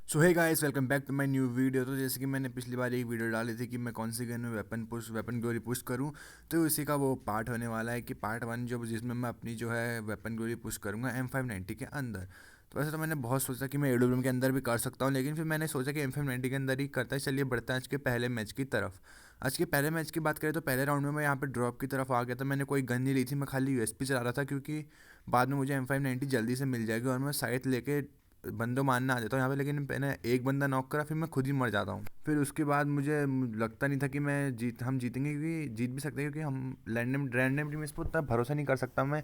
So hey guys, welcome back to my new video. तो जैसे कि मैंने पिछली बार एक वीडियो डाली थी कि मैं कौन सी गन में वेपन ग्लोरी पुश करूं, तो इसी का वो पार्ट होने वाला है कि पार्ट वन जो जिसमें मैं अपनी जो है वेपन ग्लोरी पुश करूंगा M590 के अंदर। तो वैसे तो मैंने बहुत सोचा कि मैं AWM के अंदर भी कर सकता हूं, लेकिन फिर मैंने सोचा कि M590 के अंदर ही करता है। चलिए बढ़ते हैं आज के पहले मैच की तरफ। आज के पहले मैच की बात करें तो पहले राउंड में मैं यहाँ पे ड्रॉप की तरफ आ गया था। मैंने कोई गन नहीं ली थी, मैं खाली USP चला रहा था क्योंकि बाद में मुझे M590 जल्दी से मिल जाएगी और मैं साइड लेके बंदों मारना आ जाता हूँ यहाँ पे। लेकिन मैंने एक बंदा नॉक करा, फिर मैं खुद ही मर जाता हूँ। फिर उसके बाद मुझे लगता नहीं था कि हम जीतेंगे, क्योंकि जीत भी सकते हैं क्योंकि हम रैंडम टीम, इस पर उतना भरोसा नहीं कर सकता मैं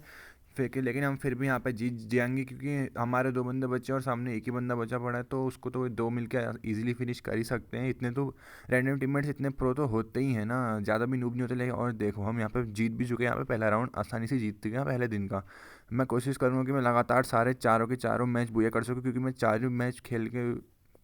फेंके। लेकिन हम फिर भी यहाँ पे जीत जाएंगे क्योंकि हमारे दो बंदे बचे और सामने एक ही बंदा बचा पड़ा है, तो उसको तो दो मिलके इजीली फिनिश कर ही सकते हैं। इतने तो रैंडम टीममेट्स इतने प्रो तो होते ही हैं ना, ज़्यादा भी नूब नहीं होते। लेकिन और देखो, हम यहाँ पे जीत भी चुके हैं। यहाँ पे पहला राउंड आसानी से जीत गया पहले दिन का। मैं कोशिश करूँगा कि मैं लगातार सारे चारों के चारों मैच बुया कर सकूँ, क्योंकि मैं चारों मैच खेल के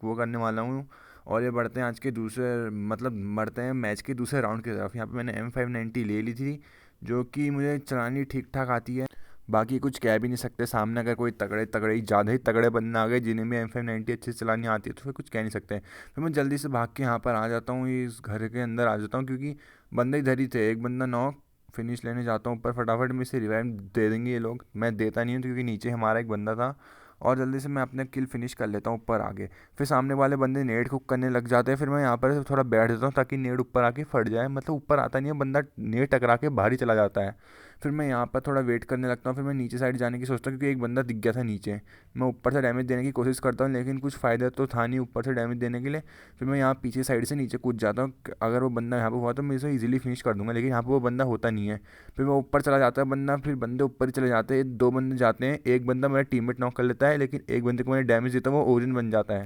वो करने वाला हूँ। और ये बढ़ते हैं आज के दूसरे, मतलब बढ़ते हैं मैच के दूसरे राउंड की तरफ। यहाँ पे मैंने M590 ले ली थी, जो कि मुझे चलानी ठीक ठाक आती है। बाकी कुछ कह भी नहीं सकते, सामने अगर कोई तगड़े तगड़े ही ज़्यादा ही तगड़े बंदे आ गए जिन्हें भी M590 अच्छे से चलानी आती है, तो फिर कुछ कह नहीं सकते। फिर मैं जल्दी से भाग के यहाँ पर आ जाता हूँ, इस घर के अंदर आ जाता हूँ, क्योंकि बंदे इधर ही थे। एक बंदा नॉक, फिनिश लेने जाता हूँ ऊपर फटाफट में, इसे रिवाइव दे देंगे ये लोग। मैं देता नहीं हूँ क्योंकि नीचे हमारा एक बंदा था, और जल्दी से मैं अपने किल फिनिश कर लेता हूँ ऊपर आगे। फिर सामने वाले बंदे नेड कुक करने लग जाते हैं, फिर मैं यहाँ पर थोड़ा बैठ जाता हूँ ताकि नेड ऊपर आके फट जाए। मतलब ऊपर आता नहीं है बंदा, नेड टकरा के बाहर ही चला जाता है। फिर मैं यहाँ पर थोड़ा वेट करने लगता हूँ, फिर मैं नीचे साइड जाने की सोचता हूँ क्योंकि एक बंदा दिख गया था नीचे। मैं ऊपर से डैमेज देने की कोशिश करता हूँ, लेकिन कुछ फ़ायदा तो था नहीं ऊपर से डैमेज देने के लिए। फिर मैं यहाँ पीछे साइड से नीचे कूद जाता हूँ, अगर वो बंदा यहाँ पर हुआ तो मैं इसे ईजिली फिनिश कर दूंगा, लेकिन यहाँ पर वो बंदा होता नहीं है। फिर मैं ऊपर चला जाता है बंदा, फिर बंदे ऊपर ही चले जाते हैं। दो बंदे जाते हैं, एक बंदा मेरा टीममेट नॉक कर लेता है, लेकिन एक बंदे को मैंने डैमेज देता हूँ, वो ओरिन बन जाता है।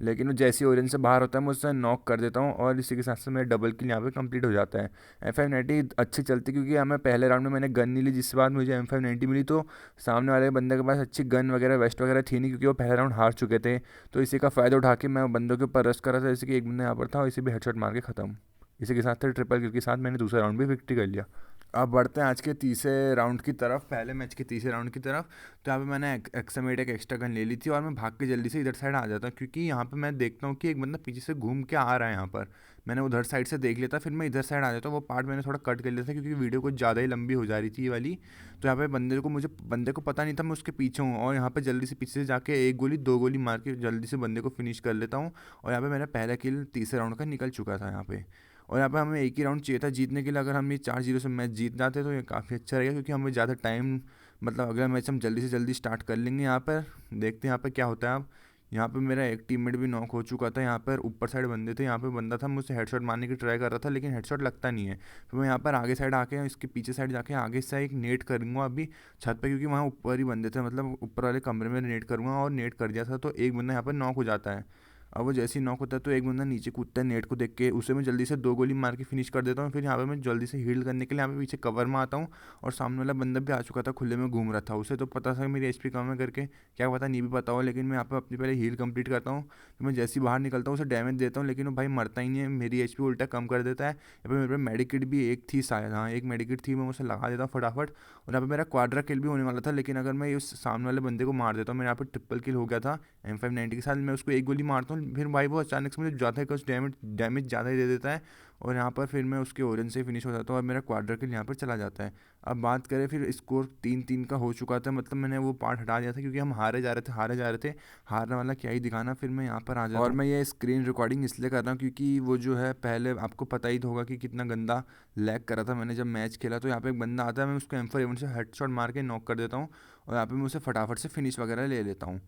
लेकिन वो जैसे ही ओरिन से बाहर होता है मैं उससे नॉक कर देता हूँ, और इसी के साथ से मेरा डबल किल यहाँ पे कंप्लीट हो जाता है। M590 अच्छी चलती, क्योंकि हमें पहले राउंड में मैंने गन नहीं ली, जिसके बाद मुझे M590 मिली। तो सामने वाले बंदे के पास अच्छी गन वगैरह वेस्ट वगैरह थी नहीं, क्योंकि वो पहले राउंड हार चुके थे। तो इसी का फ़ायदा उठा के मैं बंदों के ऊपर रश कर रहा था, जैसे कि एक बंदा यहाँ पर था और इसी भी हेडशॉट मार के ख़त्म। इसी के साथ ट्रिपल किल के साथ मैंने दूसरा राउंड भी विक्ट्री कर लिया। अब बढ़ते हैं आज के तीसरे राउंड की तरफ, पहले मैच के तीसरे राउंड की तरफ। तो यहाँ पे मैंने एक्समेट एक एक्स्ट्रा गन ले ली थी, और मैं भाग के जल्दी से इधर साइड आ जाता हूँ, क्योंकि यहाँ पे मैं देखता हूँ कि एक बंदा पीछे से घूम के आ रहा है यहाँ पर। मैंने उधर साइड से देख लेता, फिर मैं इधर साइड आ जाता हूँ। वो पार्ट मैंने थोड़ा कट कर लिया था क्योंकि वीडियो कुछ ज़्यादा ही लंबी हो जा रही थी ये वाली। तो यहाँ पे बंदे को पता नहीं था मैं उसके पीछे हूँ, और यहाँ पे जल्दी से पीछे से जाके एक गोली दो गोली मार के जल्दी से बंदे को फिनिश कर लेता हूँ। और यहाँ पे मेरा पहला किल तीसरे राउंड का निकल चुका था यहाँ पे। और यहाँ पे हमें एक ही राउंड चाहिए था जीतने के लिए। अगर हम ये 4-0 से मैच जीत जाते तो ये काफ़ी अच्छा रहेगा, क्योंकि हमें ज़्यादा टाइम, मतलब अगला मैच हम जल्दी से जल्दी स्टार्ट कर लेंगे। यहाँ पर देखते हैं यहाँ पर क्या होता है अब। यहाँ पे मेरा एक टीममेट भी नॉक हो चुका था। यहाँ पर ऊपर साइड बंदे थे, यहाँ पे बंदा था मुझसे हेडशॉट मारने की ट्राई कर रहा था, लेकिन हेडशॉट लगता नहीं है। फिर मैं यहाँ पर आगे साइड आके इसके पीछे साइड जाके आगे से एक नेट करूँगा अभी छत पे, क्योंकि वहाँ ऊपर ही बंदे थे, मतलब ऊपर वाले कमरे में नेट करूँगा। और नेट कर दिया था तो एक बंदा यहाँ पर नॉक हो जाता है। अब वो जैसे ही नॉक होता है तो एक बंदा नीचे कूदता है नेट को देख के, उसे मैं जल्दी से दो गोली मार के फिनिश कर देता हूँ। फिर यहाँ पे मैं जल्दी से हील करने के लिए यहाँ पे पीछे कवर में आता हूँ, और सामने वाला बंदा भी आ चुका था, खुले में घूम रहा था। उसे तो पता था मेरी HP कम है करके, क्या पता नहीं भी पता हो, लेकिन मैं यहाँ पे अपनी पहले हील कंप्लीट करता हूँ। फिर मैं जैसे ही बाहर निकलता हूँ उसे डैमेज देता हूँ, लेकिन वो भाई मरता ही नहीं है, मेरी HP उल्टा कम कर देता है। यहाँ पे मेरे पे मेडिकिट भी एक थी शायद, हाँ एक मेडिकिट थी, मैं उसे लगा देता हूँ फटाफट। और यहाँ पे मेरा क्वाड्रा किल भी होने वाला था, लेकिन अगर मैं उस सामने वाले बंदे को मार देता हूँ, मेरे यहाँ पे ट्रिपल किल हो गया था M590 के साथ। मैं उसको एक गोली मारता हूँ, फिर भाई वो अचानक से मुझे ज़्यादा कुछ डैमेज डैमेज ज़्यादा ही दे देता है, और यहाँ पर फिर मैं उसके ओरिजिन से फिनिश हो जाता हूँ और मेरा क्वाड्रा किल यहाँ पर चला जाता है। अब बात करें, फिर स्कोर 3-3 का हो चुका था, मतलब मैंने वो पार्ट हटा दिया था क्योंकि हम हारे जा रहे थे। हारने वाला क्या ही दिखाना। फिर मैं यहाँ पर आ जाता और मैं ये स्क्रीन रिकॉर्डिंग इसलिए कर रहा हूँ क्योंकि वो जो है, पहले आपको पता ही तो होगा कि कितना गंदा लैग करा था मैंने जब मैच खेला। तो यहाँ पे एक बंदा आता है, मैं उसको M4A1 से हेडशॉट मार के नॉक कर देता हूँ, और यहाँ पे मैं उसे फटाफट से फिनिश वगैरह ले लेता हूँ।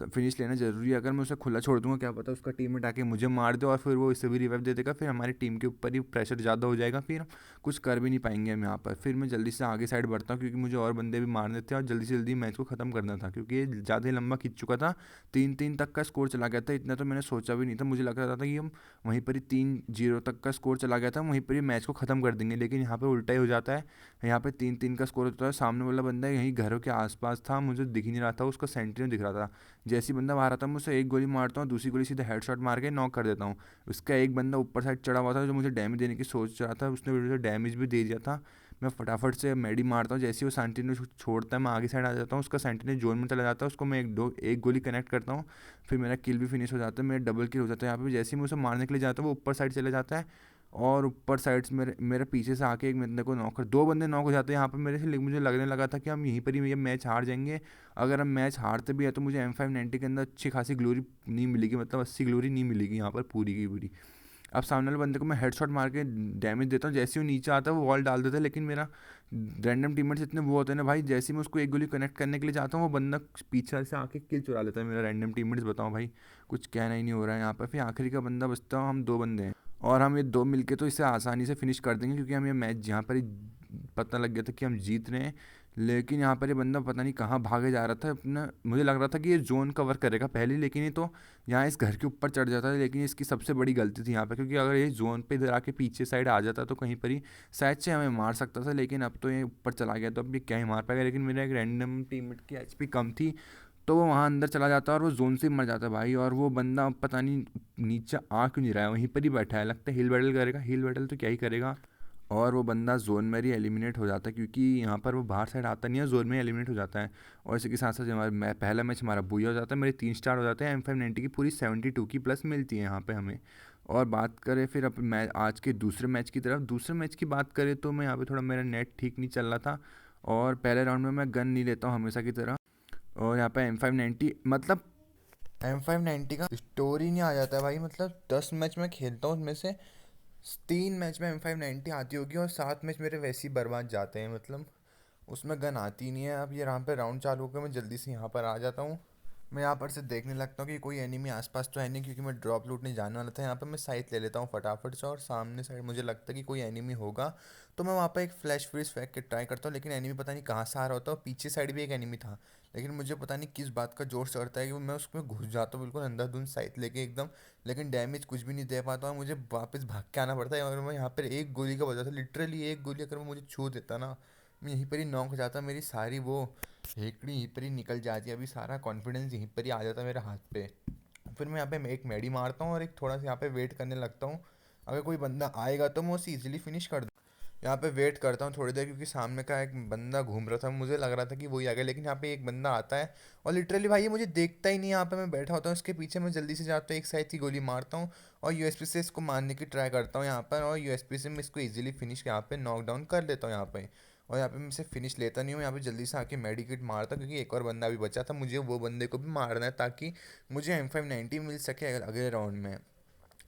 फिनिश लेना ज़रूरी है। अगर मैं उसे खुला छोड़ दूंगा, क्या पता उसका टीममेट आके मुझे मार दे और फिर वो इसे भी रिवाइव दे देगा, फिर हमारी टीम के ऊपर ही प्रेशर ज़्यादा हो जाएगा, फिर हम कुछ कर भी नहीं पाएंगे हम यहाँ पर। फिर मैं जल्दी से आगे साइड बढ़ता हूँ, क्योंकि मुझे और बंदे भी मारने थे और जल्दी से जल्दी मैच को ख़त्म करना था, क्योंकि ये ज़्यादा ही लंबा खिंच चुका था। 3-3 तक का स्कोर चला गया था, इतना तो मैंने सोचा भी नहीं था। मुझे लग रहा था कि हम वहीं पर ही 3-0 तक का स्कोर चला गया था, वहीं पर ही मैच को ख़त्म कर देंगे, लेकिन यहाँ पर उल्टा ही हो जाता है। यहाँ पे 3-3 का स्कोर होता है। सामने वाला बंदा यहीं घरों के आसपास था, मुझे दिख ही नहीं रहा था, उसका सेंट्री दिख रहा था। जैसे ही बंदा बाहर आता है मैं उसे एक गोली मारता हूँ, दूसरी गोली सीधे हेडशॉट मार के नॉक कर देता हूँ। उसका एक बंदा ऊपर साइड चढ़ा हुआ था जो मुझे डैमेज देने की सोच रहा था, उसने मुझे डैमेज भी दे दिया था। मैं फटाफट से मेडी मारता हूँ, जैसे ही वो सेंटिनो छोड़ता है मैं आगे साइड आ जाता हूँ, उसका सेंटिनो जोन में चला जाता है, उसको मैं एक गोली कनेक्ट करता हूँ, फिर मेरा किल भी फिनिश हो जाता है, मेरा डबल किल हो जाता है। यहाँ पे जैसे ही मैं उसे मारने के लिए जाता हूँ वो ऊपर साइड चले जाता है, और ऊपर साइड से मेरे पीछे से आके एक बंदे को नॉक कर, दो बंदे नॉक हो जाते हैं। यहाँ पे मेरे से मुझे लगने लगा था कि हम यहीं पर ही ये मैच हार जाएंगे। अगर हम मैच हारते भी है तो मुझे M590 के अंदर अच्छी खासी ग्लोरी नहीं मिलेगी, मतलब 80 ग्लोरी नहीं मिलेगी यहाँ पर पूरी की पूरी। अब सामने वाले बंदे को मैं हेडशॉट मार के डैमेज देता हूँ, जैसे ही वो नीचे आता है वो वॉल डाल देता है, लेकिन मेरा रैंडम टीममेट्स इतने वो होते हैं ना भाई, जैसे ही मैं उसको एक गोली कनेक्ट करने के लिए जाता हूँ वो बंदा पीछे से आके किल चुरा लेता है मेरा रैंडम टीममेट्स। बताओ भाई, कुछ कहना ही नहीं हो रहा है यहाँ पर। फिर आखिरी का बंदा बचता हूँ, हम दो बंदे हैं, और हम ये दो मिलके तो इसे आसानी से फिनिश कर देंगे, क्योंकि हम ये मैच यहाँ पर ही पता लग गया था कि हम जीत रहे हैं। लेकिन यहाँ पर ये बंदा पता नहीं कहाँ भागे जा रहा था अपना, मुझे लग रहा था कि ये जोन कवर करेगा पहले, लेकिन ये तो यहाँ इस घर के ऊपर चढ़ जाता है। लेकिन इसकी सबसे बड़ी गलती थी यहाँ पे, क्योंकि अगर ये जोन पे इधर आके पीछे साइड आ जाता तो कहीं पर ही शायद से हमें मार सकता था, लेकिन अब तो ये ऊपर चला गया तो अब ये क्या ही मार पाएगा। लेकिन मेरा एक रैंडम टीममेट की HP कम थी, तो वो वहाँ अंदर चला जाता और वो जोन से ही मर जाता भाई। और वो बंदा पता नहीं नीचे आ क्यों नहीं रहा है, वहीं पर ही बैठा है, लगता है हिल बैटल करेगा, हिल बैटल तो क्या ही करेगा। और वो बंदा जोन में ही एलिमिनेट हो जाता है, क्योंकि यहाँ पर वो बाहर साइड आता नहीं है, जोन में एलिमिनेट हो जाता है। और इसी के साथ साथ हमारा पहला मैच हमारा बुया हो जाता है, मेरे 3 स्टार हो जाते हैं, M590 की पूरी 72 की प्लस मिलती है यहाँ पे हमें। और बात करें फिर अब मैं आज के दूसरे मैच की तरफ, दूसरे मैच की बात करें तो मैं यहाँ पे थोड़ा मेरा नेट ठीक नहीं चल रहा था, और पहले राउंड में मैं गन नहीं लेता हूँ हमेशा की तरह। और यहाँ पे M590 मतलब M590 का स्टोरी नहीं आ जाता है भाई, मतलब 10 मैच मैं खेलता हूँ उसमें से 3 मैच में M590 आती होगी और 7 मैच मेरे वैसे ही बर्बाद जाते हैं, मतलब उसमें गन आती ही नहीं है। अब ये यहाँ पे राउंड चालू होकर मैं जल्दी से यहाँ पर आ जाता हूँ, मैं यहाँ पर से देखने लगता हूँ कि कोई एनिमी आसपास तो है नहीं, क्योंकि मैं ड्रॉप लूटने जाने वाला था। यहाँ पे मैं साइट ले लेता हूँ फटाफट से, और सामने साइड मुझे लगता है कि कोई एनिमी होगा, तो मैं वहाँ पर एक फ्लैश फ्रीज फेंक के ट्राई करता हूँ, लेकिन एनिमी पता नहीं कहाँ से आ रहा होता है, और पीछे साइड भी एक एनिमी था। लेकिन मुझे पता नहीं किस बात का जोर चढ़ता है कि मैं उसमें घुस जाता हूँ बिल्कुल अंधाधुंध साइट लेके एकदम, लेकिन डैमेज कुछ भी नहीं दे पाता, और मुझे वापस भाग के आना पड़ता है। और मैं यहाँ पर एक गोली का बचा था, लिटरली एक गोली अगर वो मुझे छू देता ना, मैं यहीं पर ही नॉक हो जाता, मेरी सारी वो हेकड़ी यहीं पर ही निकल जाती है, अभी सारा कॉन्फिडेंस यहीं पर ही आ जाता है मेरे हाथ पे। फिर मैं यहाँ पे एक मेडी मारता हूँ और एक थोड़ा सा यहाँ पे वेट करने लगता हूँ, अगर कोई बंदा आएगा तो मैं उसे ईजिली फिनिश कर दूँ। यहाँ पे वेट करता हूँ थोड़ी देर, क्योंकि सामने का एक बंदा घूम रहा था, मुझे लग रहा था कि वही आ गया, लेकिन यहाँ पे एक बंदा आता है और लिटरली भाई ये मुझे देखता ही नहीं, यहाँ पे मैं बैठा होता हूँ इसके पीछे, मैं जल्दी से जाता हूँ एक साइड की गोली मारता हूँ और यूएसपी से इसको मारने की ट्राई करता हूँ यहाँ पर, और यूएसपी से मैं इसको इजीली फिनिश यहाँ पे नॉक डाउन कर लेता हूँ यहाँ पे। और यहाँ पे मैं इसे फिनिश लेता नहीं हूँ, यहाँ पे जल्दी से आके मेडिकेट मारता हूँ, क्योंकि एक और बंदा भी बचा था, मुझे वो बंदे को भी मारना है ताकि मुझे M590 मिल सके अगले राउंड में।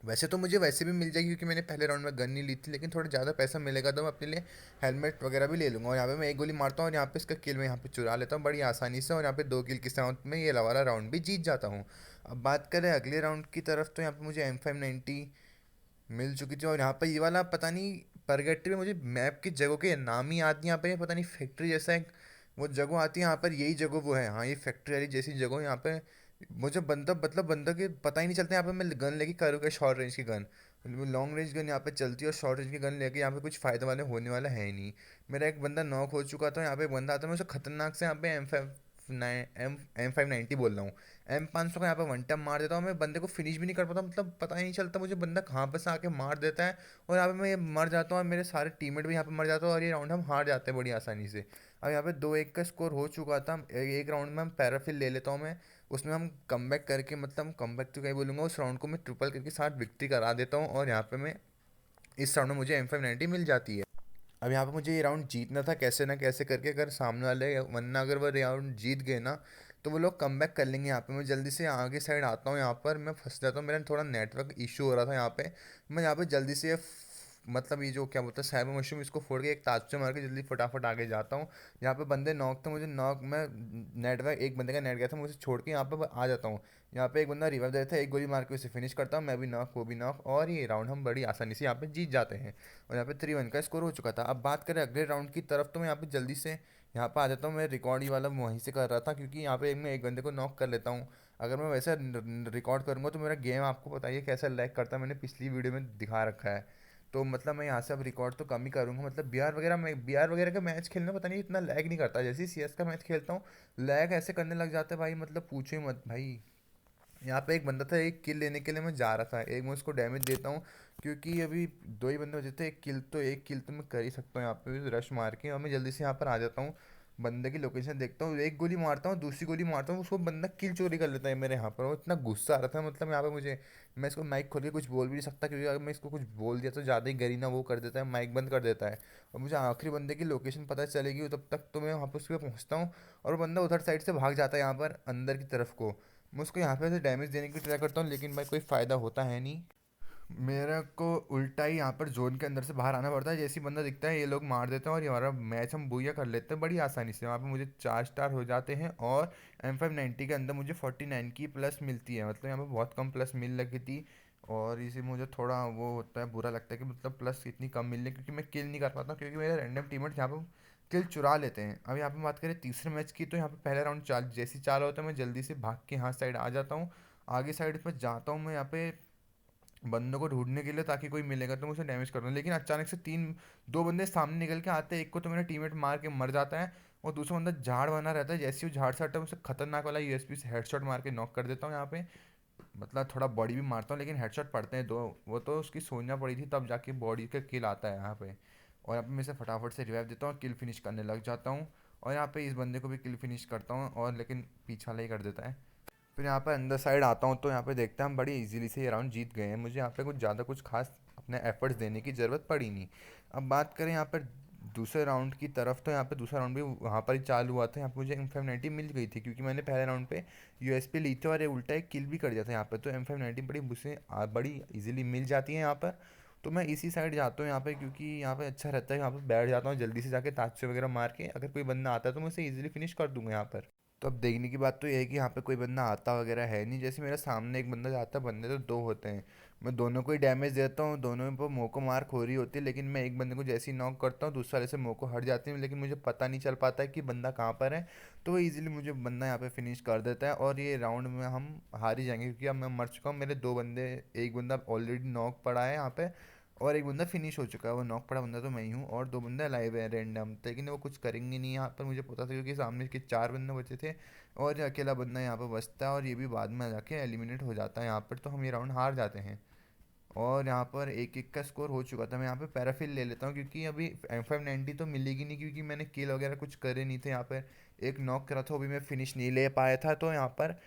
वैसे तो मुझे वैसे भी मिल जाएगी, क्योंकि मैंने पहले राउंड में गन नहीं ली थी, लेकिन थोड़ा ज़्यादा पैसा मिलेगा तो मैं अपने लिए हेलमेट वगैरह भी ले लूँगा। और यहाँ पे मैं एक गोली मारता हूँ और यहाँ पे इसका किल मैं यहाँ पे चुरा लेता हूँ बड़ी आसानी से, और यहाँ पे 2 किल के साथ में ये वाला राउंड भी जीत जाता हूँ। अब बात करें अगले राउंड की तरफ, तो यहाँ पे मुझे M590 मिल चुकी थी, और यहाँ पर ये वाला पता नहीं परगेट्री में मुझे मैप की जगह के नाम ही याद नहीं, यहाँ पे पता नहीं फैक्ट्री जैसा एक वो जगह आती है, यहाँ पर यही जगह वो है, हाँ ये फैक्ट्री वाली जैसी जगह यहाँ पे मुझे बंदा मतलब बंदा के पता ही नहीं चलता। यहाँ पे मैं गन लेके करूँगा शॉर्ट रेंज की गन, लॉन्ग रेंज गन यहाँ पे चलती है, और शॉर्ट रेंज की गन लेके यहाँ पे कुछ फ़ायदा वाले होने वाला है ही नहीं। मेरा एक बंदा नॉक हो चुका था, यहाँ पे एक बंदा आता है, मैं उसे खतरनाक से यहाँ पे M590 बोल रहा हूँ, M500 का यहाँ पे वन टैप मार देता हूँ, मैं बंदे को फिनिश भी नहीं कर पाता, मतलब पता ही नहीं चलता मुझे बंदा कहाँ पर से आके मार देता है, और यहाँ पे मैं ये मर जाता हूँ और मेरे सारे टीममेट भी यहाँ पे मर जाते हैं, और ये राउंड हम हार जाते हैं बड़ी आसानी से। अब यहाँ पे 2-1 का स्कोर हो चुका था, एक राउंड में हम पैराफिल ले लेता हूँ मैं, उसमें हम कमबैक करके, मतलब कमबैक तो क्या ही बोलूँगा, उस राउंड को मैं ट्रिपल करके साथ विक्ट्री करा देता हूँ, और यहाँ पे मैं इस राउंड में मुझे M590 मिल जाती है। अब यहाँ पे मुझे ये राउंड जीतना था कैसे ना कैसे करके, अगर सामने वाले वरना अगर वो राउंड जीत गए ना तो वो लोग कम बैक कर लेंगे। यहाँ पे मैं जल्दी से आगे साइड आता हूँ, यहाँ पर मैं फंस जाता हूँ, मेरा थोड़ा नेटवर्क इशू हो रहा था यहाँ पे। मैं यहाँ पे जल्दी से मतलब ये जो क्या बोलता है साइबर मशरूम, इसको फोड़ के एक ताज से मार के जल्दी फटाफट आगे जाता हूँ। यहाँ पे बंदे नॉक थे, मुझे नॉक मैं नेटवर्क एक बंदे का नेट गया था, मुझे छोड़ के यहाँ पे आ जाता हूँ। यहाँ पे एक बंदा रिवाइव देता है, एक गोली मार के उसे फिनिश करता हूँ, मैं भी नॉक वो भी नॉक, और ये राउंड हम बड़ी आसानी से यहाँ पे जीत जाते हैं। और यहाँ पे 3-1 का स्कोर हो चुका था। अब बात करें अगले राउंड की तरफ, तो मैं यहाँ पे जल्दी से यहाँ पे आ जाता हूँ, मैं रिकॉर्ड ही वाला वहीं से कर रहा था, क्योंकि यहाँ पे मैं एक बंदे को नॉक कर लेता हूँ। अगर मैं वैसे रिकॉर्ड करूँगा तो मेरा गेम आपको बताइए कैसा लैग करता है, मैंने पिछली वीडियो में दिखा रखा है। तो मतलब मैं यहाँ से अब रिकॉर्ड तो कम ही करूँगा, मतलब बिहार वगैरह का मैच खेलना पता नहीं इतना लैग नहीं करता, जैसे ही CS का मैच खेलता हूँ लैग ऐसे करने लग जाता है भाई, मतलब पूछो ही मत भाई। यहाँ पे एक बंदा था, एक किल लेने के लिए मैं जा रहा था, एक मैं उसको डैमेज देता हूँ क्योंकि अभी दो ही बंदे बचे थे। एक किल तो मैं कर ही सकता हूँ यहाँ पे रश मार के, और मैं जल्दी से यहाँ पर आ जाता हूँ। बंदे की लोकेशन देखता हूँ, एक गोली मारता हूँ, दूसरी गोली मारता हूँ, उसको बंदा किल चोरी कर लेता है मेरे यहाँ पर। वो इतना गुस्सा आ रहा था, मतलब यहाँ पे मुझे, मैं इसको माइक खोल के कुछ बोल भी नहीं सकता क्योंकि अगर मैं इसको कुछ बोल दिया तो ज़्यादा ही गरीना वो कर देता है, माइक बंद कर देता है। और मुझे आखिरी बंदे की लोकेशन पता चलेगी तब तक तो मैं वहाँ पर उसके पहुँचता हूँ, और वो बंदा उधर साइड से भाग जाता है यहाँ पर अंदर की तरफ को। मैं उसको यहाँ पे से डैमेज देने की ट्राई करता हूँ, लेकिन भाई कोई फ़ायदा होता है नहीं। मेरे को उल्टा ही यहाँ पर जोन के अंदर से बाहर आना पड़ता है। जैसे ही बंदा दिखता है ये लोग मार देते हैं और ये हमारा मैच हम बुया कर लेते हैं बड़ी आसानी से। वहाँ पे मुझे 4 स्टार हो जाते हैं, और M590 के अंदर मुझे 49 की प्लस मिलती है, मतलब यहाँ पे बहुत कम प्लस मिल लगी थी। और इसे मुझे थोड़ा वो होता है, बुरा लगता है कि मतलब प्लस इतनी कम मिल रही है, क्योंकि मैं किल नहीं कर पाता हूँ, क्योंकि मेरे रैंडम टीममेट यहाँ पे किल चुरा लेते हैं। अब यहाँ पे बात करें तीसरे मैच की, तो यहाँ पे पहले राउंड चाल जैसे ही चालू होता है मैं जल्दी से भाग के यहाँ साइड आ जाता हूँ। आगे साइड पर जाता हूँ मैं यहाँ पे बंदों को ढूंढने के लिए, ताकि कोई मिलेगा तो मैं उसे डैमेज कर दूँ। लेकिन अचानक से दो बंदे सामने निकल के आते हैं, एक को तो मेरा टीममेट मार के मर जाता है, और दूसरा बंदा झाड़ बना रहता है। जैसे ही वो झाड़ से हटता है, उसे खतरनाक वाला यूएसपी से हेडशॉट मार के नॉक कर देता हूँ यहाँ पे। मतलब थोड़ा बॉडी भी मारता हूँ, लेकिन हेडशॉट पड़ते हैं दो, वो तो उसकी सोचना पड़ी थी तब जाके बॉडी का किल आता है यहाँ पे। और यहाँ पे मैं इसे फटाफट से रिवाइव देता हूँ, किल फिनिश करने लग जाता हूँ। और यहाँ पे इस बंदे को भी किल फिनिश करता हूँ, और लेकिन पीछा वाला ही कर देता है। फिर यहाँ पर अंदर साइड आता हूँ, तो यहाँ पे देखते हैं हम बड़ी इजीली से ये राउंड जीत गए हैं। मुझे यहाँ पे कुछ ज़्यादा कुछ खास अपने एफर्ट्स देने की ज़रूरत पड़ी नहीं। अब बात करें यहाँ पर दूसरे राउंड की तरफ, तो यहाँ पे दूसरा राउंड भी वहाँ पर ही चालू हुआ था। यहाँ पे मुझे M590 मिल गई थी, क्योंकि मैंने पहले राउंड पे यूएसपी ली थी और ये उल्टा एक किल भी कर दिया था यहाँ पे। तो M590 बड़ी मुझसे बड़ी इजीली मिल जाती है यहाँ पर। तो मैं इसी साइड जाता हूँ यहाँ पे, क्योंकि यहाँ पे अच्छा रहता है। यहाँ पे बैठ जाता हूँ जल्दी से जाके, ताज वगैरह मार के अगर कोई बंदा आता है तो मैं उसे ईजिली फिनिश कर दूंगा यहाँ पर। तो अब देखने की बात तो ये है कि यहाँ पे कोई बंदा आता वगैरह है नहीं। जैसे मेरे सामने एक बंदा जाता है, बंदे तो दो होते हैं, मैं दोनों को ही डैमेज देता हूँ, दोनों पर मुँह को मार हो रही होती है। लेकिन मैं एक बंदे को जैसे ही नॉक करता हूँ दूसरे वाले से मुँह को हट जाती हूँ, लेकिन मुझे पता नहीं चल पाता है कि बंदा कहाँ पर है। तो वो ईजिली मुझे बंदा यहाँ पे फिनिश कर देता है, और ये राउंड में हम हार ही जाएंगे, क्योंकि अब मैं मर चुका हूँ। मेरे दो बंदे, एक बंदा ऑलरेडी नॉक पड़ा है यहाँ पे, और एक बंदा फिनिश हो चुका है। वो नॉक पड़ा बंदा तो मैं ही हूँ, और दो बंदे अलाइव है रैंडम, लेकिन वो कुछ करेंगे नहीं यहाँ पर, मुझे पता था, क्योंकि सामने के 4 बंदे बचे थे और ये अकेला बंदा यहाँ पर बचता है, और ये भी बाद में जाके एलिमिनेट हो जाता है यहाँ पर। तो हम ये राउंड हार जाते हैं। और यहाँ पर 1-1 का स्कोर हो चुका था। मैं यहाँ पे पैराफिल ले लेता हूँ, क्योंकि अभी M590 तो मिलेगी नहीं, क्योंकि मैंने किल वगैरह कुछ करे नहीं थे यहाँ पर। एक नॉक करा था, वो भी मैं फिनिश नहीं ले पाया था। तो यहाँ पर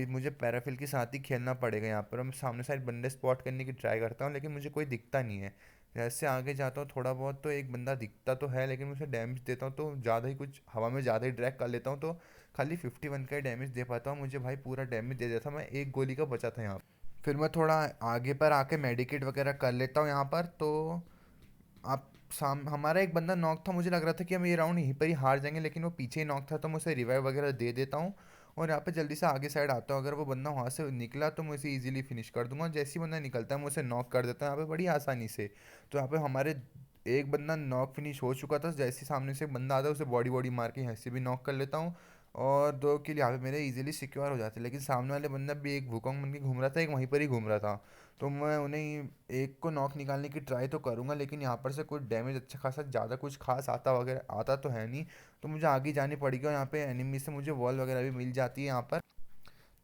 मुझे पैराफिल के साथ ही खेलना पड़ेगा। यहाँ पर मैं सामने साइड बंदे स्पॉट करने की ट्राई करता हूँ, लेकिन मुझे कोई दिखता नहीं है। जैसे आगे जाता हूँ थोड़ा बहुत, तो एक बंदा दिखता तो है, लेकिन मैं उसे डैमेज देता हूँ तो ज़्यादा ही कुछ हवा में ज़्यादा ही ड्रैग कर लेता हूँ, तो खाली 51 का ही डैमेज दे पाता हूँ। मुझे भाई पूरा डैमेज दे देता, मैं एक गोली का बचा था यहाँ। फिर मैं थोड़ा आगे पर आके मेडिकेट वगैरह कर लेता हूँ यहाँ पर। तो आप साम हमारा एक बंदा नॉक था, मुझे लग रहा था कि हम ये राउंड यहीं पर ही हार जाएंगे, लेकिन वो पीछे ही नॉक था, तो मैं उसे रिवाइव वगैरह दे देता हूँ। और यहाँ पे जल्दी से आगे साइड आता हूँ, अगर वो बंदा वहाँ से निकला तो मैं उसे इजीली फिनिश कर दूंगा। जैसे ही बंदा निकलता है मैं उसे नॉक कर देता हूँ यहाँ पे बड़ी आसानी से। तो यहाँ पे हमारे एक बंदा नॉक फिनिश हो चुका था, जैसे ही सामने से एक बंदा आता है उसे बॉडी बॉडी मार के यहाँ से भी नॉक कर लेता हूँ, और दो किल यहाँ पे मेरे इजीली सिक्योर हो जाते हैं। लेकिन सामने वाले बंदा भी एक भूकंप बन के घूम रहा था, एक वहीं पर ही घूम रहा था। तो मैं उन्हें एक को नॉक निकालने की ट्राई तो करूंगा, लेकिन यहाँ पर से कोई डैमेज अच्छा खासा ज़्यादा कुछ खास आता वगैरह आता तो है नहीं। तो मुझे आगे जानी पड़ेगी, और यहाँ पे एनिमी से मुझे वॉल वगैरह भी मिल जाती है यहाँ पर।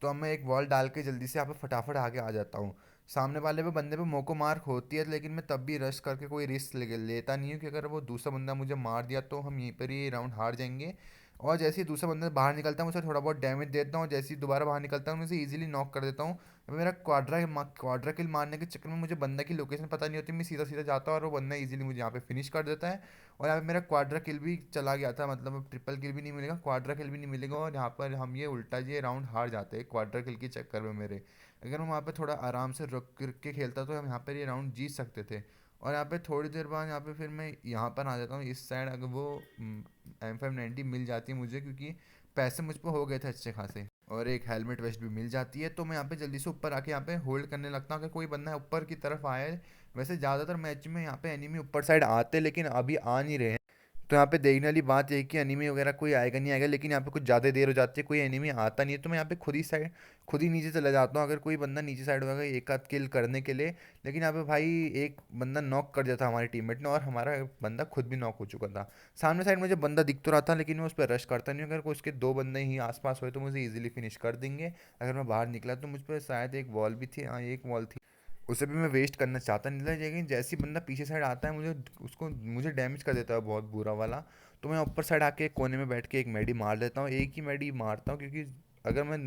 तो अब मैं एक वॉल डाल के जल्दी से यहाँ पे फटाफट आगे आ जाता हूँ। सामने वाले पे बंदे पे मोको मार्क होती है, लेकिन मैं तब भी रश करके कोई रिस्क लेता नहीं हूँ, कि अगर वो दूसरा बंदा मुझे मार दिया तो हम यहीं पर ही राउंड हार जाएंगे। और जैसे ही दूसरा बंदा बाहर निकलता है मैं उसे थोड़ा बहुत डैमेज देता हूँ, जैसे ही दोबारा बाहर निकलता हूँ मैं उसे ईजिली नॉक कर देता हूँ। मेरा क्वाड्रा किल मारने के चक्कर में मुझे बंदा की लोकेशन पता नहीं होती, मैं सीधा सीधा जाता हूँ और वो बंदा इजीली मुझे यहाँ पे फिनिश कर देता है। और यहाँ पे मेरा क्वाड्रा किल भी चला गया था, मतलब अब ट्रिपल किल भी नहीं मिलेगा, क्वाड्रा किल भी नहीं मिलेगा, और यहाँ पर हम ये उल्टा ये राउंड हार जाते हैं क्वाड्रा किल के चक्कर में मेरे। अगर हम वहाँ पे थोड़ा आराम से रुक के खेलता तो हम यहाँ पर ये राउंड जीत सकते थे। और यहाँ पे थोड़ी देर बाद यहाँ पे फिर मैं यहाँ पर आ जाता हूँ इस साइड, अगर वो M590 मिल जाती है मुझे, क्योंकि पैसे मुझ पर हो गए थे अच्छे खासे, और एक हेलमेट वेस्ट भी मिल जाती है। तो मैं यहाँ पे जल्दी से ऊपर आके यहाँ पे होल्ड करने लगता हूँ, अगर कोई बंदा ऊपर की तरफ आए। वैसे ज़्यादातर मैच में यहाँ पे एनिमी ऊपर साइड आते, लेकिन अभी आ नहीं रहे हैं। तो यहाँ पे देखने वाली बात ये है कि एनिमी वगैरह कोई आएगा नहीं आएगा, लेकिन यहाँ पे कुछ ज़्यादा देर हो जाती है, कोई एनिमी आता नहीं है, तो मैं यहाँ पे खुद ही नीचे चला जाता हूँ अगर कोई बंदा नीचे साइड होगा एक आध किल करने के लिए। लेकिन यहाँ पे भाई एक बंदा नॉक कर दिया था हमारे टीममेट ने, और हमारा बंदा खुद भी नॉक हो चुका था। सामने साइड मुझे बंदा दिख तो रहा था, लेकिन मैं उस पर रश करता नहीं हूँ। अगर उसके दो बंदे ही आसपास हुए तो मुझे ईजिली फिनिश कर देंगे। अगर मैं बाहर निकला तो मुझ पर शायद एक वॉल भी थी, हाँ एक वॉल थी, उसे भी मैं वेस्ट करना चाहता नहीं था। लेकिन जैसे ही बंदा पीछे साइड आता है मुझे डैमेज कर देता है बहुत बुरा वाला। तो मैं ऊपर साइड आके एक कोने में बैठ के एक मेडी मार लेता हूँ, एक ही मेडी मारता हूँ, क्योंकि अगर मैं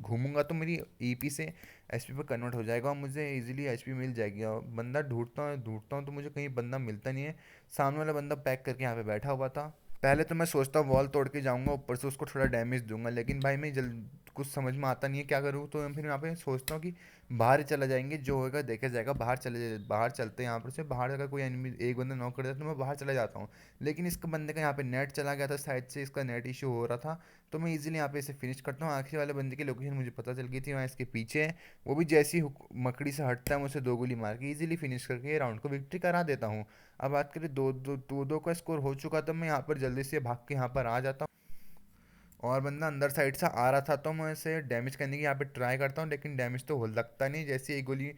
घूमूंगा तो मेरी ईपी से एचपी पर कन्वर्ट हो जाएगा और मुझे इजीली एचपी मिल जाएगी। और बंदा ढूंढता हूँ तो मुझे कहीं बंदा मिलता नहीं है। सामने वाला बंदा पैक करके यहाँ पे बैठा हुआ था। पहले तो मैं सोचता हूँ वॉल तोड़ के जाऊंगा, ऊपर से उसको थोड़ा डैमेज दूंगा, लेकिन भाई मैं जल्द कुछ समझ में आता नहीं है क्या करूँ। तो मैं फिर यहाँ पे सोचता हूँ कि बाहर ही चला जाएंगे, जो होगा देखा जाएगा, बाहर चलते हैं यहाँ पर से। बाहर अगर कोई एनिमी एक बंदा नॉक कर देता है तो मैं बाहर चला जाता हूँ। लेकिन इसका बंदे का यहाँ पे नेट चला गया था, साइड से इसका नेट इशू हो रहा था। तो मैं इजीली यहाँ पे इसे फिनिश करता हूँ। आखिरी वाले बंदे की लोकेशन मुझे पता चल गई थी, वहाँ इसके पीछे है। वो भी जैसी मकड़ी से हटता है, मैं उसे दो गोली मार के इजीली फिनिश करके राउंड को विक्ट्री करा देता हूँ। अब बात करें दो का स्कोर हो चुका, तो मैं यहाँ पर जल्दी से भाग के यहाँ पर आ जाता हूँ। और बंदा अंदर साइड से आ रहा था तो मैं इसे डैमेज करने की यहाँ पे ट्राई करता हूँ, लेकिन डैमेज तो हो लगता नहीं। जैसे एक गोली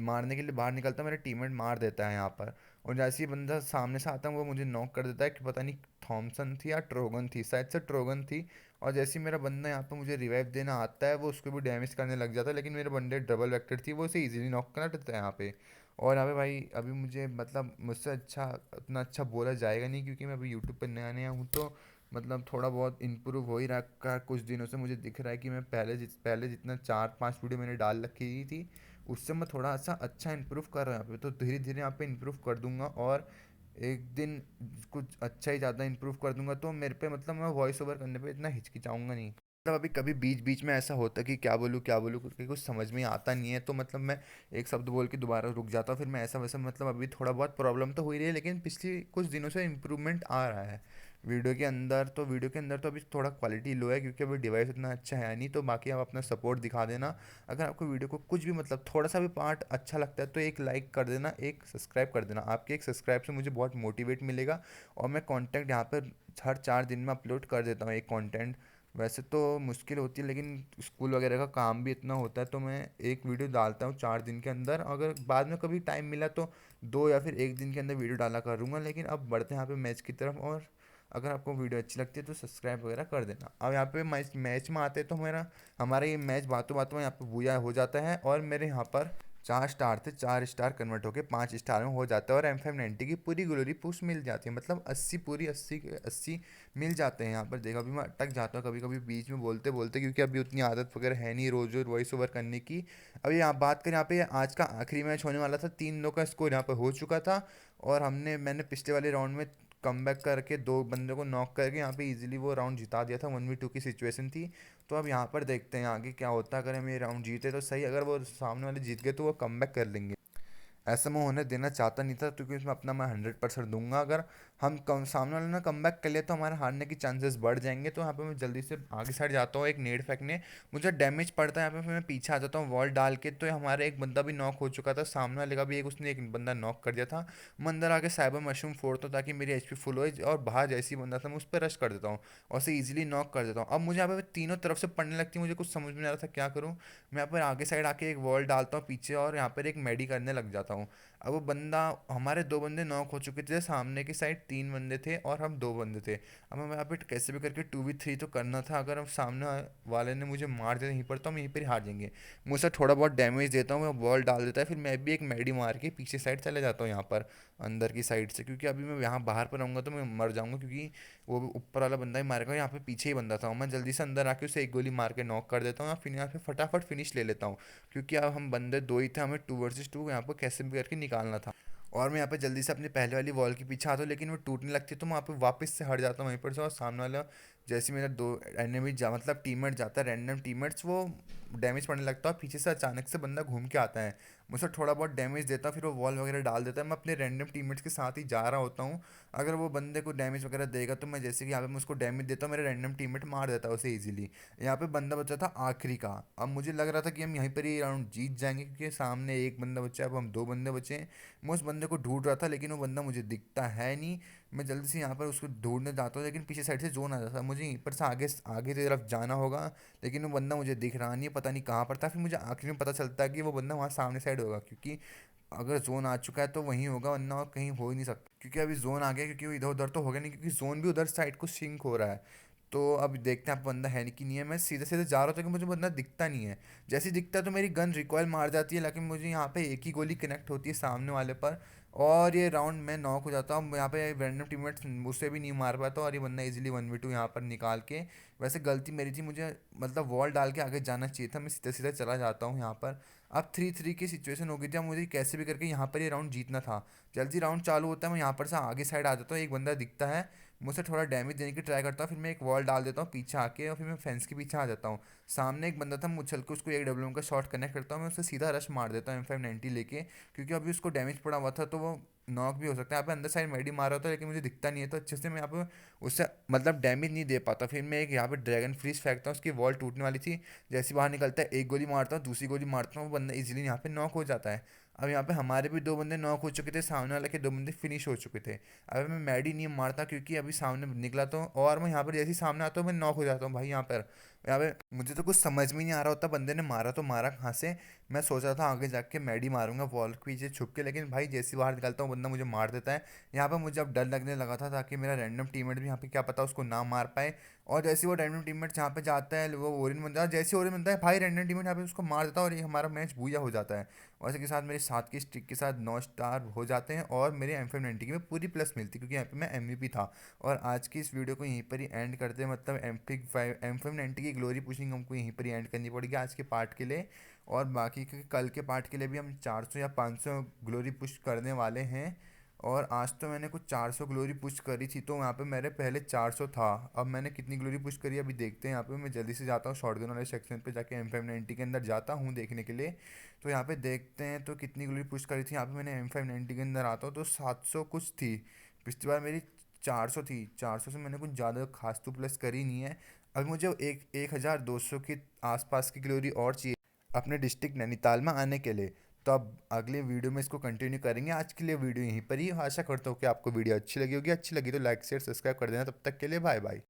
मारने के लिए बाहर निकलता हूँ, मेरा टीममेट मार देता है यहाँ पर। और जैसे ही बंदा सामने से आता है वो मुझे नॉक कर देता है, कि पता नहीं थॉमसन थी या ट्रोगन थी, शायद से ट्रोगन थी। और जैसे ही मेरा बंदा यहाँ पर मुझे रिवाइव देना आता है, वो उसको भी डैमेज करने लग जाता है, लेकिन मेरे बंदे डबल वेक्टर थी, वो उसे ईजिली नॉक कर देता है यहाँ पे। और यहाँ पे भाई अभी मुझे मतलब मुझसे अच्छा उतना अच्छा बोला जाएगा नहीं, क्योंकि मैं अभी यूट्यूब पर नया नया हूँ। तो मतलब थोड़ा बहुत इम्प्रूव हो ही रखा है कुछ दिनों से। मुझे दिख रहा है कि मैं पहले जितना 4-5 वीडियो मैंने डाल रखी थी, उससे मैं थोड़ा सा अच्छा इम्प्रूव कर रहा हूँ यहाँ पे। तो धीरे धीरे यहाँ पे इम्प्रूव कर दूंगा, और एक दिन कुछ अच्छा ही ज़्यादा इम्प्रूव कर दूंगा तो मेरे पे मतलब मैं वॉइस ओवर करने पे इतना हिचकिचाऊंगा नहीं। मतलब अभी कभी बीच बीच में ऐसा होता है कि क्या बोलूँ क्योंकि कुछ समझ में आता नहीं है, तो मतलब मैं एक शब्द बोल के दोबारा रुक जाता हूँ, फिर मैं ऐसा वैसा मतलब अभी थोड़ा बहुत प्रॉब्लम तो हो ही रही है, लेकिन पिछले कुछ दिनों से इम्प्रूवमेंट आ रहा है। वीडियो के अंदर तो अभी थोड़ा क्वालिटी लो है, क्योंकि अभी डिवाइस उतना अच्छा है नहीं। तो बाकी आप अपना सपोर्ट दिखा देना। अगर आपको वीडियो को कुछ भी मतलब थोड़ा सा भी पार्ट अच्छा लगता है तो एक लाइक कर देना, एक सब्सक्राइब कर देना। आपके एक सब्सक्राइब से मुझे बहुत मोटिवेट मिलेगा। और मैं कंटेंट यहाँ पर हर 4 दिन में अपलोड कर देता हूँ एक कंटेंट। वैसे तो मुश्किल होती है, लेकिन स्कूल वगैरह का काम भी इतना होता है, तो मैं एक वीडियो डालता हूँ 4 दिन के अंदर। अगर बाद में कभी टाइम मिला तो 2 या फिर 1 दिन के अंदर वीडियो डाला करूँगा। लेकिन अब बढ़ते हैं यहाँ पे मैच की तरफ। और अगर आपको वीडियो अच्छी लगती है तो सब्सक्राइब वगैरह कर देना। अब यहाँ पे मैच मैच में आते हैं तो हमारा ये मैच बातों बातों में यहाँ पे बूया हो जाता है, और मेरे यहाँ पर 4 स्टार थे, 4 स्टार कन्वर्ट होके 5 स्टार में हो जाता है, और M590 की पूरी ग्लोरी पुश मिल जाती है। मतलब 80 पूरी 80 के 80 मिल जाते हैं यहाँ पर। देखा अभी मैं अटक जाता हूँ कभी कभी बीच में बोलते बोलते, क्योंकि अभी उतनी आदत वगैरह है नहीं रोज रोज वॉइस ओवर करने की। अभी यहाँ बात करें, यहाँ पे आज का आखिरी मैच होने वाला था, 3-2 का स्कोर यहाँ पर हो चुका था। और मैंने पिछले वाले राउंड में कम बैक करके 2 बंदों को नॉक करके यहाँ पे इजीली वो राउंड जिता दिया था। 1v2 की सिचुएशन थी। तो अब यहाँ पर देखते हैं आगे क्या होता है। अगर हम ये राउंड जीते तो सही, अगर वो सामने वाले जीत गए तो वो कम बैक कर लेंगे। ऐसा मैं होने देना चाहता नहीं था, क्योंकि इसमें अपना मैं 100% दूंगा। अगर हम कम सामने वाले ने कम बैक कर लिया तो हमारे हारने के चांसेस बढ़ जाएंगे। तो यहाँ पे मैं जल्दी से आगे साइड जाता हूँ, एक नेड फेंकने मुझे डैमेज पड़ता है यहाँ पे, फिर मैं पीछे आ जाता हूँ वॉल डाल के। तो हमारा एक बंदा भी नॉक हो चुका था, सामने वाले का भी उसने एक बंदा नॉक कर दिया था। मैं अंदर आके साइबर मशरूम फोड़ता हूँ ताकि मेरी एचपी फुल हो, और बाहर जैसे ही बंदा था मैं उस पर रश कर देता हूँ और उसे ईजिली नॉक कर देता हूँ। अब मुझे यहाँ पे तीनों तरफ से पड़ने लगती है, मुझे कुछ समझ में नहीं आ रहा था क्या करूँ। मैं यहाँ पर आगे साइड आके एक वॉल डालता हूँ पीछे, और यहाँ पर एक मेडी करने लग जाता हूँ। अब वो बंदा हमारे 2 बंदे नॉक हो चुके थे, सामने की साइड 3 बंदे थे और हम 2 बंदे थे। अब हमें यहाँ पे कैसे भी करके 2v3 तो करना था। अगर हम सामने वाले ने मुझे मार दिया यहीं पर तो हम यहीं पर हार जाएंगे। मुझसे थोड़ा बहुत डैमेज देता हूँ, मैं बॉल डाल देता है, फिर मैं भी एक मेडी मार के पीछे साइड चले जाता हूँ यहाँ पर अंदर की साइड से, क्योंकि अभी मैं यहाँ बाहर पर रहूँगा तो मैं मर जाऊँगा, क्योंकि वो ऊपर वाला बंदा ही मारेगा। यहाँ पे पीछे ही बंदा था, मैं जल्दी से अंदर आके उसे एक गोली मार के नॉक कर देता हूँ, फिर यहाँ पे फटाफट फिनिश ले लेता हूँ। क्योंकि अब हम बंदे 2 ही थे, हमें 2 वर्सेस 2 यहाँ पर कैसे भी करके निकालना था। और मैं यहाँ पे जल्दी से अपनी पहले वाली वॉल के पीछे आता हूँ, लेकिन वो टूटने लगती है तो मैं वहाँ पे वापस से हट जाता हूँ वहीं पर से। और सामने वाला जैसे मेरा दो एनिमी मतलब टीममेट जाता है, रैंडम टीममेट्स, वो डैमेज पड़ने लगता है, और पीछे से अचानक से बंदा घूम के आता है, मुझसे थोड़ा बहुत डैमेज देता है, फिर वो वॉल वगैरह डाल देता है। मैं अपने रैंडम टीममेट्स के साथ ही जा रहा होता हूँ। अगर वो बंदे को डैमेज वगैरह देगा तो मैं जैसे कि यहाँ पे मैं उसको डैमेज देता हूँ, मेरा रैंडम टीममेट मार देता है उसे ईजिली। यहाँ पे बंदा बचा था आखिरी का। अब मुझे लग रहा था कि हम यहीं पर ही राउंड जीत जाएंगे, क्योंकि सामने एक बंदा बचा है, अब हम 2 बंदे बचे हैं। मैं उस बंदे को ढूंढ रहा था, लेकिन वो बंदा मुझे दिखता है नहीं। मैं जल्दी से यहाँ पर उसको ढूंढने जाता हूँ, लेकिन पीछे साइड से जोन आ जाता है, मुझे यहीं पर से आगे आगे की तरफ जाना होगा। लेकिन वो बंदा मुझे दिख रहा नहीं है, पता नहीं कहाँ पर था। फिर मुझे आखिर में पता चलता है कि वो बंदा वहाँ सामने साइड होगा, क्योंकि अगर जोन आ चुका है तो वहीं होगा, वरना और कहीं हो ही नहीं सकता। क्योंकि अभी जोन आ गया, क्योंकि वो इधर उधर तो हो गया नहीं, क्योंकि जोन भी उधर साइड को सिंक हो रहा है। तो अब देखते हैं आप बंदा है कि नहीं है। मैं सीधे सीधे जा रहा था कि मुझे बंदा दिखता नहीं है। जैसे ही दिखता है तो मेरी गन रिकॉयल मार जाती है, लेकिन मुझे यहाँ पे एक ही गोली कनेक्ट होती है सामने वाले पर, और ये राउंड में नॉक हो जाता हूँ। यहाँ पे रैंडम टीममेट्स मुझसे भी नहीं मार पाता, और ये बंदा इजीली 1v2 यहाँ पर निकाल के। वैसे गलती मेरी थी, मुझे मतलब वॉल डाल के आगे जाना चाहिए था, मैं सीधा सीधा चला जाता हूँ यहाँ पर। अब 3-3 की सिचुएशन हो गई थी, अब मुझे कैसे भी करके यहाँ पर ये राउंड जीतना था। जल्दी राउंड चालू होता है, मैं यहाँ पर से आगे साइड आ जाता हूँ, एक बंदा दिखता है, मुझसे थोड़ा डैमेज देने की ट्राई करता हूँ, फिर मैं एक वॉल डाल देता हूँ पीछे आके, और फिर मैं फेंस के पीछे आ जाता हूँ। सामने एक बंदा था, मुझे चल के उसको एक डब्ल्यू का शॉट कनेक्ट करता हूँ, मैं उससे सीधा रश मार देता हूँ M590 लेके, क्योंकि अभी उसको डैमेज पड़ा हुआ था, तो वो नॉक भी हो सकता है। यहाँ पे अंदर साइड मेडी मार रहा था, लेकिन मुझे दिखता नहीं है, तो अच्छे से मैं यहाँ पे उससे मतलब डैमेज नहीं दे पाता। फिर मैं एक यहाँ पे ड्रैगन फ्रीज फेंकता हूँ, उसकी वॉल टूटने वाली थी, जैसे बाहर निकलता है एक गोली मारता हूँ, दूसरी गोली मारता हूँ, वो बंदा इजीली यहाँ पे नॉक हो जाता है। अब यहाँ पे हमारे भी दो बंदे नॉक हो चुके थे, सामने वाले के दो बंदे फिनिश हो चुके थे। अब मैं मैडी नहीं मारता, क्योंकि अभी सामने निकला तो, और मैं यहाँ पर जैसे ही सामने आता हूँ मैं नॉक हो जाता हूँ भाई। यहाँ पे मुझे तो कुछ समझ में नहीं आ रहा होता, बंदे ने मारा तो मारा कहाँ से। मैं सोच रहा था आगे जाके मैडी मारूंगा वॉल के पीछे छुप के, लेकिन भाई जैसे ही बाहर निकलता हूँ बंदा मुझे मार देता है। यहाँ पे मुझे अब डर लगने लगा था, ताकि मेरा रैंडम टीममेट भी यहाँ पे क्या पता उसको ना मार पाए। और जैसे ही वो रैंडम टीममेट जहाँ पे जाता है, वो ओरिन बनता है, जैसे ओरिन बनता है भाई रैंडम टीममेट यहाँ पे उसको मार देता है, और ये हमारा मैच बूया हो जाता है। और इसके साथ मेरे 7 की स्टिक के साथ 9 स्टार हो जाते हैं, और मेरे M590 की में पूरी प्लस मिलती है, क्योंकि यहाँ पे मैं MVP था। और आज की इस वीडियो को यहीं पर ही एंड करते हैं, मतलब M590 की ग्लोरी पुशिंग हमको यहीं पर ही एंड करनी पड़ेगी आज के पार्ट के लिए। और बाकी के कल के पार्ट के लिए भी हम 400 या 500 ग्लोरी पुश करने वाले हैं। और आज तो मैंने कुछ 400 ग्लोरी पुश करी थी, तो यहाँ पे मेरे पहले 400 था। अब मैंने कितनी ग्लोरी पुश करी अभी देखते हैं। यहाँ पे मैं जल्दी से जाता हूँ शॉटगन वाले सेक्शन पे, जाके M590 के अंदर जाता हूँ देखने के लिए। तो यहाँ पे देखते हैं तो कितनी ग्लोरी पुश करी थी। यहाँ पे मैंने M590 के अंदर आता हूँ तो 700 कुछ थी। पिछली बार मेरी 400 थी, 400 से मैंने कुछ ज़्यादा खास तो प्लस करी नहीं है। अब मुझे 1200 के आसपास की ग्लोरी और चाहिए अपने डिस्ट्रिक्ट नैनीताल में आने के लिए। तो अब अगले वीडियो में इसको कंटिन्यू करेंगे। आज के लिए वीडियो यहीं पर ही। आशा करता हूँ कि आपको वीडियो अच्छी लगी होगी। अच्छी लगी तो लाइक शेयर सब्सक्राइब कर देना। तब तक के लिए बाय बाय।